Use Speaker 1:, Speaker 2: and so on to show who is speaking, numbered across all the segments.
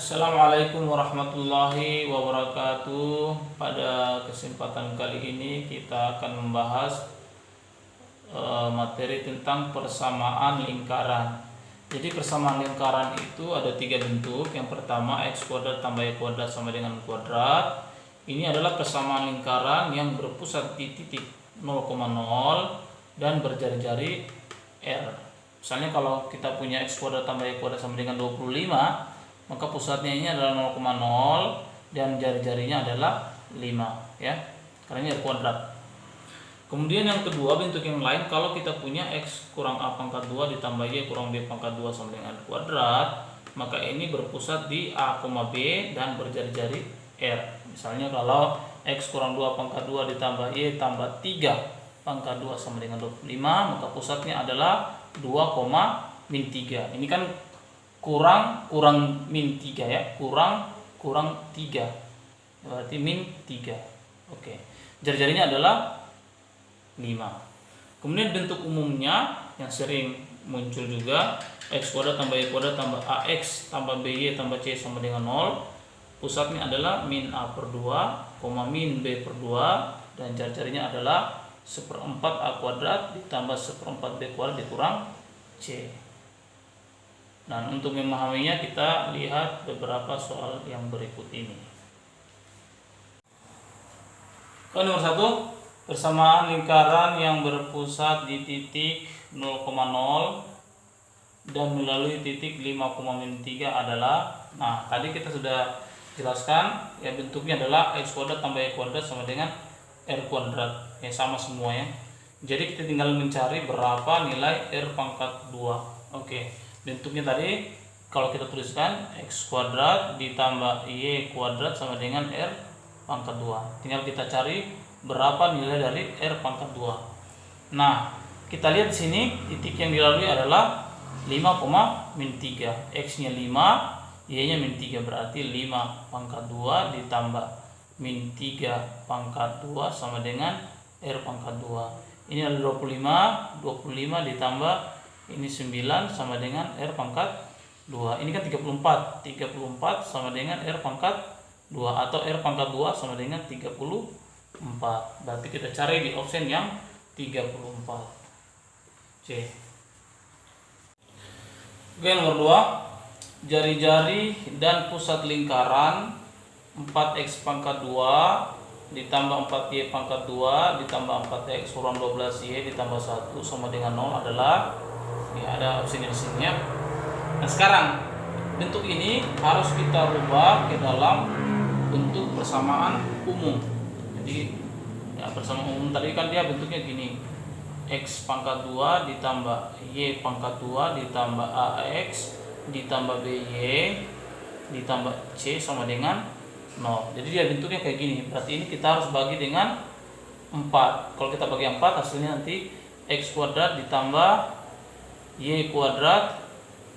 Speaker 1: Assalamualaikum warahmatullahi wabarakatuh. Pada kesempatan kali ini kita akan membahas materi tentang persamaan lingkaran. Jadi persamaan lingkaran itu ada tiga bentuk. Yang pertama x kuadrat tambah y kuadrat sama dengan kuadrat. Ini adalah persamaan lingkaran yang berpusat di titik 0,0 dan berjari-jari R. Misalnya kalau kita punya x kuadrat tambah y kuadrat sama dengan 25, maka pusatnya ini adalah 0,0 dan jari-jarinya adalah 5 ya. Karena ini R kuadrat. Kemudian yang kedua, bentuk yang lain, kalau kita punya x kurang a pangkat 2 ditambah y kurang b pangkat 2 sama dengan R kuadrat, maka ini berpusat di a, b dan berjari-jari R. Misalnya kalau x kurang 2 pangkat 2 ditambah y tambah 3 pangkat 2 sama dengan 25, maka pusatnya adalah 2, min 3. Ini kan kurang min 3 ya, kurang 3 berarti min 3. Oke, jari-jarinya adalah 5. Kemudian bentuk umumnya yang sering muncul juga, x kuadrat tambah y kuadrat tambah ax tambah by tambah c sama dengan 0. Pusatnya adalah min a per 2, min b per 2, dan jari-jarinya adalah 1/4 a kuadrat ditambah 1/4 b kuadrat dikurang c. Nah, untuk memahaminya kita lihat beberapa soal yang berikut ini. Nomor 1, persamaan lingkaran yang berpusat di titik 0,0 dan melalui titik 5,3 adalah, nah tadi kita sudah jelaskan ya, bentuknya adalah x kuadrat tambah y kuadrat sama dengan r kuadrat ya, sama semua ya. Jadi kita tinggal mencari berapa nilai r pangkat 2. Oke, bentuknya tadi kalau kita tuliskan x kuadrat ditambah y kuadrat sama dengan r pangkat 2. Tinggal kita cari berapa nilai dari r pangkat 2. Nah, kita lihat di sini titik yang dilalui adalah 5, min 3. X-nya 5, y-nya min 3, berarti 5 pangkat 2 ditambah min 3 pangkat 2 sama dengan r pangkat 2. Ini adalah 25 ditambah ini 9 sama dengan r pangkat 2. Ini kan 34 sama dengan r pangkat 2, atau r pangkat 2 sama dengan 34. Berarti kita cari di option yang 34 C. Oke, nomor 2, jari-jari dan pusat lingkaran 4x pangkat 2 ditambah 4y pangkat 2 ditambah 4x kurang 12y ditambah 1 sama dengan 0 adalah, ya ada opsinya di sini ya. Nah, sekarang bentuk ini harus kita rubah ke dalam bentuk persamaan umum. Jadi ya, persamaan umum tadi kan dia bentuknya gini, x pangkat 2 ditambah y pangkat 2 ditambah ax ditambah by ditambah c sama dengan 0. Jadi dia bentuknya kayak gini. Berarti ini kita harus bagi dengan 4. Kalau kita bagi 4, hasilnya nanti x kuadrat ditambah y kuadrat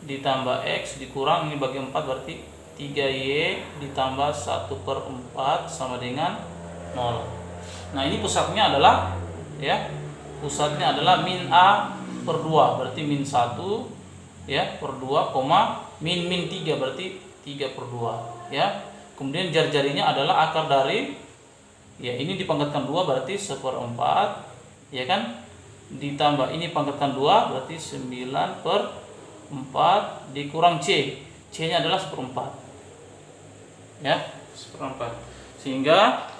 Speaker 1: ditambah x dikurang ini bagi 4, berarti 3y ditambah 1/4 sama dengan 0. Nah, ini pusatnya adalah ya, pusatnya adalah min a per 2, berarti min 1 ya per 2, min 3 berarti 3 per 2 ya. Kemudian jari-jarinya adalah akar dari ya, ini dipangkatkan 2 berarti 1/4 ya kan, ditambah ini pangkatkan 2 berarti 9/4 dikurang c. C-nya adalah 1/4 ya, 1/4, sehingga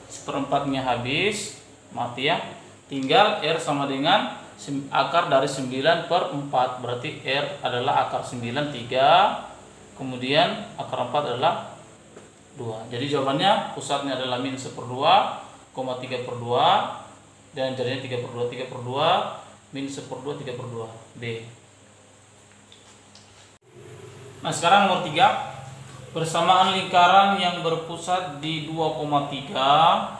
Speaker 1: 1/4-nya habis, mati ya. Tinggal R sama dengan akar dari 9/4, berarti R adalah akar 9, 3, kemudian akar 4 adalah 2. Jadi jawabannya pusatnya adalah min 1/2, 3/2, dan jadinya 3/2, 3/2, min 1/2, 3/2 B. Nah, sekarang nomor 3, persamaan lingkaran yang berpusat di 2,3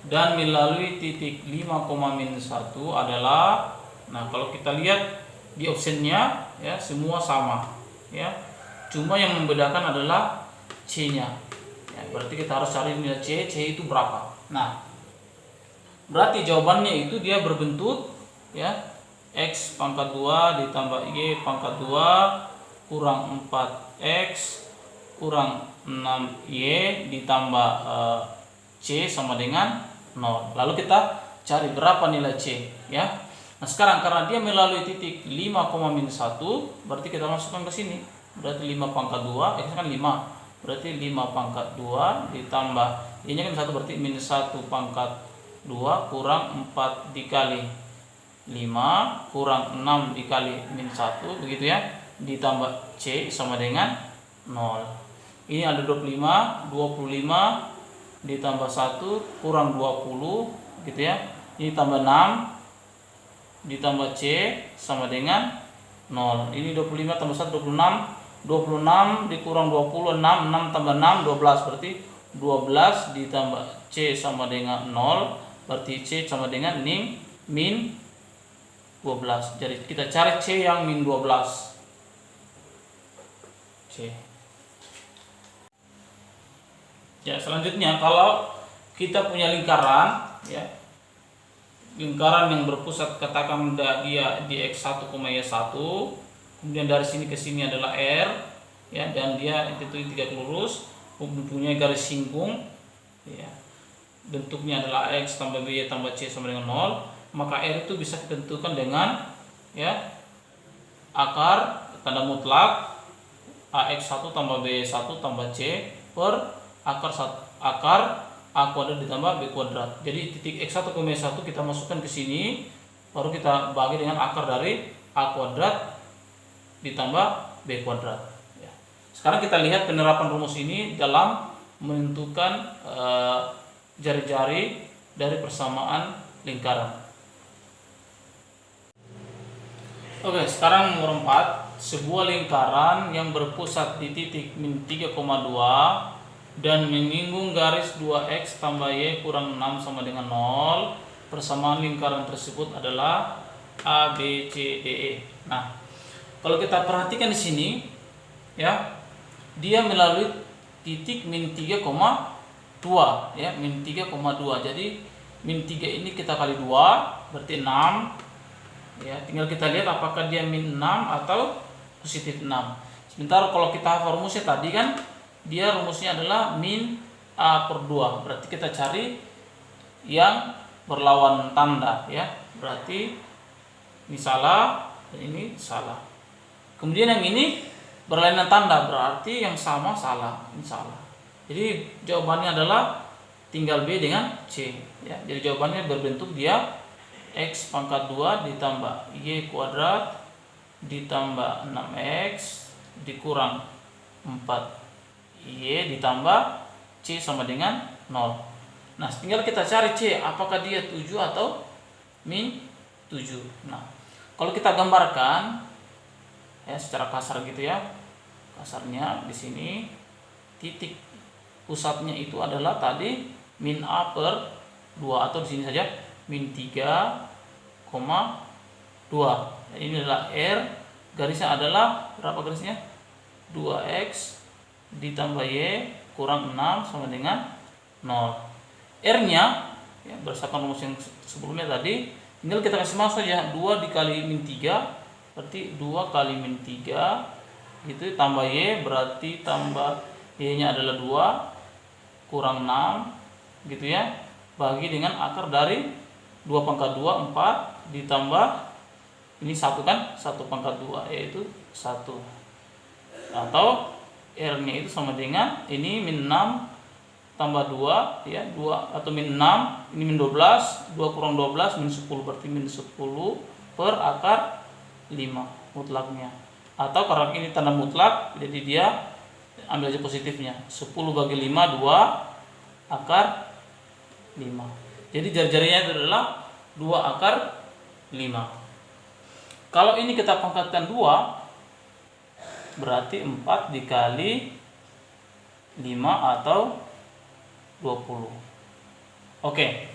Speaker 1: dan melalui titik 5,-1 adalah, nah kalau kita lihat di optionnya ya, semua sama ya, cuma yang membedakan adalah c-nya ya, berarti kita harus cari nilai c itu berapa. Nah, berarti jawabannya itu dia berbentuk ya, x pangkat 2 ditambah y pangkat 2 kurang 4x kurang 6Y ditambah C sama dengan 0. Lalu kita cari berapa nilai C ya. Nah sekarang karena dia melalui titik 5, -1, berarti kita masukkan ke sini. Berarti 5 pangkat 2, X kan 5. Berarti 5 pangkat 2 ditambah ini kan 1, berarti -1 pangkat 2 kurang 4 dikali 5 kurang 6 dikali -1 begitu ya, ditambah C sama dengan 0. Ini ada 25 ditambah 1 kurang 20 gitu ya. Ini tambah 6 ditambah C sama dengan 0. Ini 25 tambah 1 26 dikurang 20 6 tambah 6 12, berarti 12 ditambah C sama dengan 0, berarti C sama dengan min 12. Jadi kita cari C yang min 12. C. Ya, selanjutnya kalau kita punya lingkaran ya. Lingkaran yang berpusat katakan dia di X1, Y1. Kemudian dari sini ke sini adalah R ya, dan dia itu tiga lurus, mempunyai garis singgung ya. Bentuknya adalah X tambah B tambah C sama dengan 0, maka R itu bisa ditentukan dengan ya akar tanda mutlak AX1 tambah B1 tambah C per akar A kuadrat ditambah B kuadrat. Jadi titik X1, Y1 kita masukkan ke sini, baru kita bagi dengan akar dari A kuadrat ditambah B kuadrat ya. Sekarang kita lihat penerapan rumus ini dalam menentukan jari-jari dari persamaan lingkaran. Oke, sekarang nomor 4, sebuah lingkaran yang berpusat di titik min 3,2 dan menyinggung garis 2X tambah Y kurang 6 sama dengan 0. Persamaan lingkaran tersebut adalah A, B, C, D, E. Nah, kalau kita perhatikan di sini ya, dia melalui titik min 3,2 ya, min 3,2. Jadi min 3 ini kita kali 2 berarti 6 ya. Tinggal kita lihat apakah dia min 6 atau positif 6. Sebentar kalau kita hafal rumusnya tadi kan dia rumusnya adalah min A per 2. Berarti kita cari yang berlawan tanda ya. Berarti ini salah dan ini salah. Kemudian yang ini berlainan tanda, berarti yang sama salah, ini salah. Jadi jawabannya adalah tinggal B dengan C ya. Jadi jawabannya berbentuk dia X pangkat 2 ditambah Y kuadrat ditambah 6X dikurang 4Y ditambah C sama dengan 0. Nah, tinggal kita cari C, apakah dia 7 atau min 7. Nah, kalau kita gambarkan ya secara kasar gitu ya. Kasarnya di sini titik pusatnya itu adalah tadi min A per 2 atau di sini saja min 3,2. Ini adalah R, garisnya adalah berapa garisnya? 2X ditambah Y kurang 6 sama dengan 0. R-nya ya, berdasarkan rumus yang sebelumnya tadi, tinggal kita kasih masuk saja 2 dikali min 3 berarti 2 kali min 3 gitu, tambah Y berarti tambah Y-nya adalah 2 kurang 6 gitu ya, bagi dengan akar dari 2 pangkat 2 4 ditambah ini 1 kan, 1 pangkat 2 yaitu 1, atau R-nya itu sama dengan ini min 6 tambah 2 ya, 2 atau min 6 ini min 12, 2 kurang 12 min 10 berarti min 10 per akar 5 mutlaknya. Atau karena ini tanda mutlak jadi dia ambil aja positifnya, 10 bagi 5 2 akar 5. Jadi jari-jarinya itu adalah 2 akar 5. Kalau ini kita pangkatkan 2 berarti 4 dikali 5 atau 20. Oke.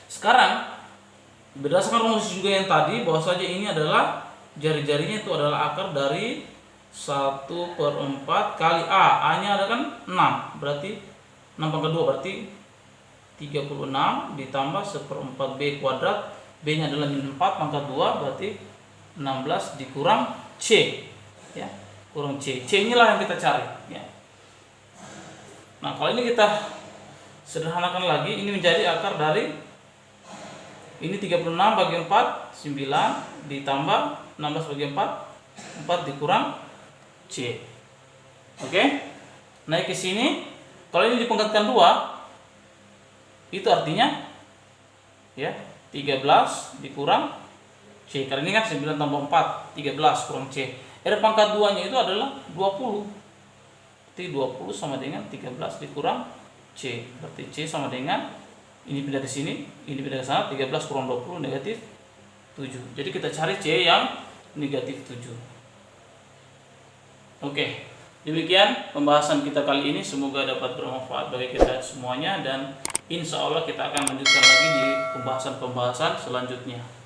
Speaker 1: Sekarang berdasarkan rumus juga yang tadi, bahwa saja ini adalah jari-jarinya itu adalah akar dari 1/4 kali A. A-nya ada kan 6, berarti 6 pangkat 2 berarti 36 ditambah 1/4 B kuadrat. B-nya adalah min 4 pangkat 2 berarti 16 dikurang C ya, kurang C. C inilah yang kita cari ya. Nah, kalau ini kita sederhanakan lagi, ini menjadi akar dari ini 36 bagi 4, 9 ditambah 16 bagi 4, 4 dikurang C. Oke? Naik ke sini, kalau ini dipangkatkan 2, itu artinya ya 13 dikurang C. Karena ini kan 9 tambah 4, 13 kurang C. R pangkat 2-nya itu adalah 20. Berarti 20 sama dengan 13 dikurang C. Berarti C sama dengan ini pindah ke sini, ini pindah ke sana, 13 kurang 20 negatif 7. Jadi kita cari C yang negatif 7. Oke, demikian pembahasan kita kali ini. Semoga dapat bermanfaat bagi kita semuanya, dan insya Allah kita akan lanjutkan lagi di pembahasan-pembahasan selanjutnya.